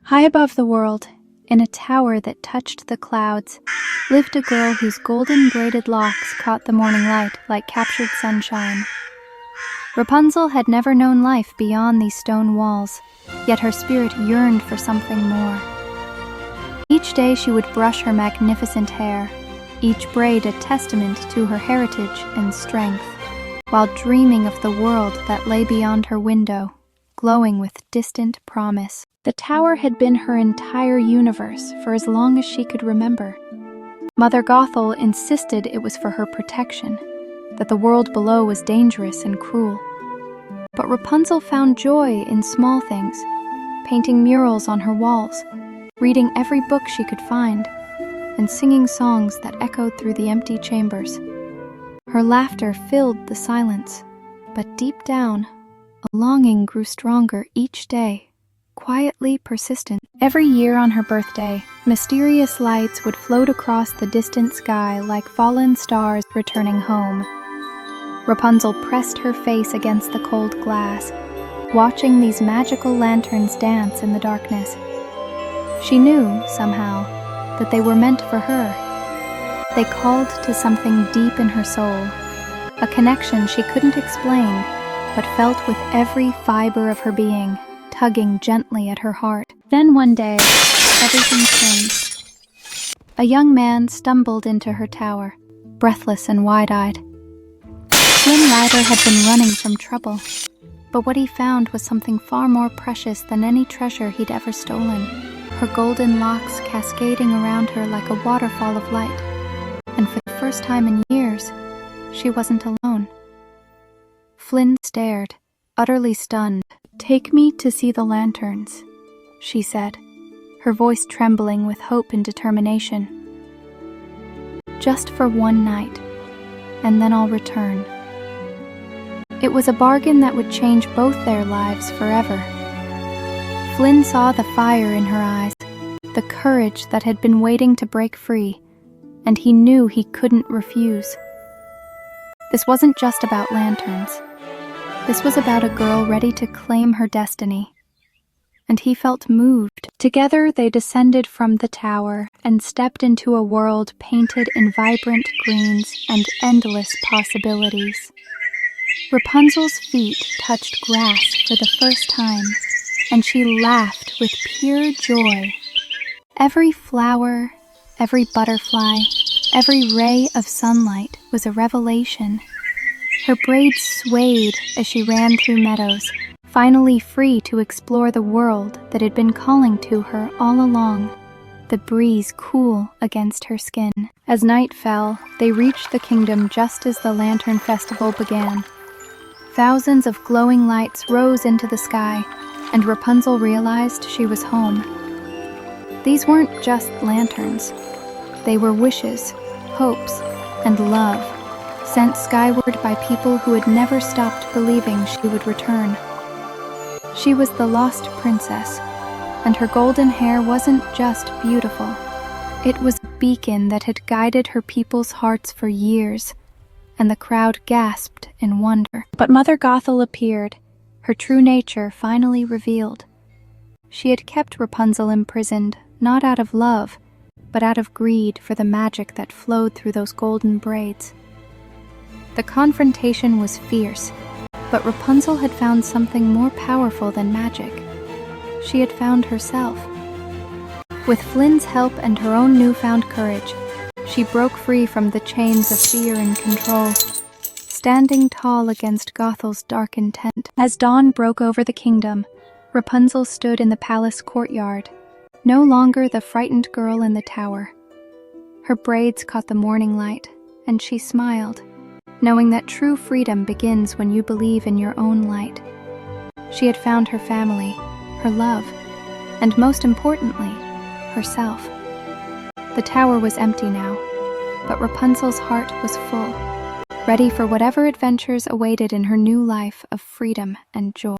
High above the world, in a tower that touched the clouds, lived a girl whose golden braided locks caught the morning light like captured sunshine. Rapunzel had never known life beyond these stone walls, yet her spirit yearned for something more. Each day she would brush her magnificent hair, each braid a testament to her heritage and strength, while dreaming of the world that lay beyond her window, glowing with distant promise. The tower had been her entire universe for as long as she could remember. Mother Gothel insisted it was for her protection, that the world below was dangerous and cruel. But Rapunzel found joy in small things, painting murals on her walls, reading every book she could find, and singing songs that echoed through the empty chambers. Her laughter filled the silence, but deep down, a longing grew stronger each day, quietly persistent. Every year on her birthday, mysterious lights would float across the distant sky like fallen stars returning home. Rapunzel pressed her face against the cold glass, watching these magical lanterns dance in the darkness. She knew, somehow, that they were meant for her. They called to something deep in her soul, a connection she couldn't explain, but felt with every fiber of her being, tugging gently at her heart. Then one day, everything changed. A young man stumbled into her tower, breathless and wide-eyed. Flynn Rider had been running from trouble, but what he found was something far more precious than any treasure he'd ever stolen. Her golden locks cascading around her like a waterfall of light, and for the first time in years, she wasn't alone. Flynn stared, utterly stunned. "Take me to see the lanterns," she said, her voice trembling with hope and determination. "Just for one night, and then I'll return." It was a bargain that would change both their lives forever. Flynn saw the fire in her eyes, the courage that had been waiting to break free, and he knew he couldn't refuse. This wasn't just about lanterns. This was about a girl ready to claim her destiny, and he felt moved. Together they descended from the tower and stepped into a world painted in vibrant greens and endless possibilities. Rapunzel's feet touched grass for the first time, and she laughed with pure joy. Every flower, every butterfly, every ray of sunlight was a revelation. Her braids swayed as she ran through meadows, finally free to explore the world that had been calling to her all along, the breeze cool against her skin. As night fell, they reached the kingdom just as the Lantern Festival began. Thousands of glowing lights rose into the sky, and Rapunzel realized she was home. These weren't just lanterns. They were wishes, hopes, and love, sent skyward by people who had never stopped believing she would return. She was the lost princess, and her golden hair wasn't just beautiful. It was a beacon that had guided her people's hearts for years, and the crowd gasped in wonder. But Mother Gothel appeared, her true nature finally revealed. She had kept Rapunzel imprisoned, not out of love, but out of greed for the magic that flowed through those golden braids. The confrontation was fierce, but Rapunzel had found something more powerful than magic. She had found herself. With Flynn's help and her own newfound courage, she broke free from the chains of fear and control, standing tall against Gothel's dark intent. As dawn broke over the kingdom, Rapunzel stood in the palace courtyard, no longer the frightened girl in the tower. Her braids caught the morning light, and she smiled, knowing that true freedom begins when you believe in your own light. She had found her family, her love, and most importantly, herself. The tower was empty now, but Rapunzel's heart was full, ready for whatever adventures awaited in her new life of freedom and joy.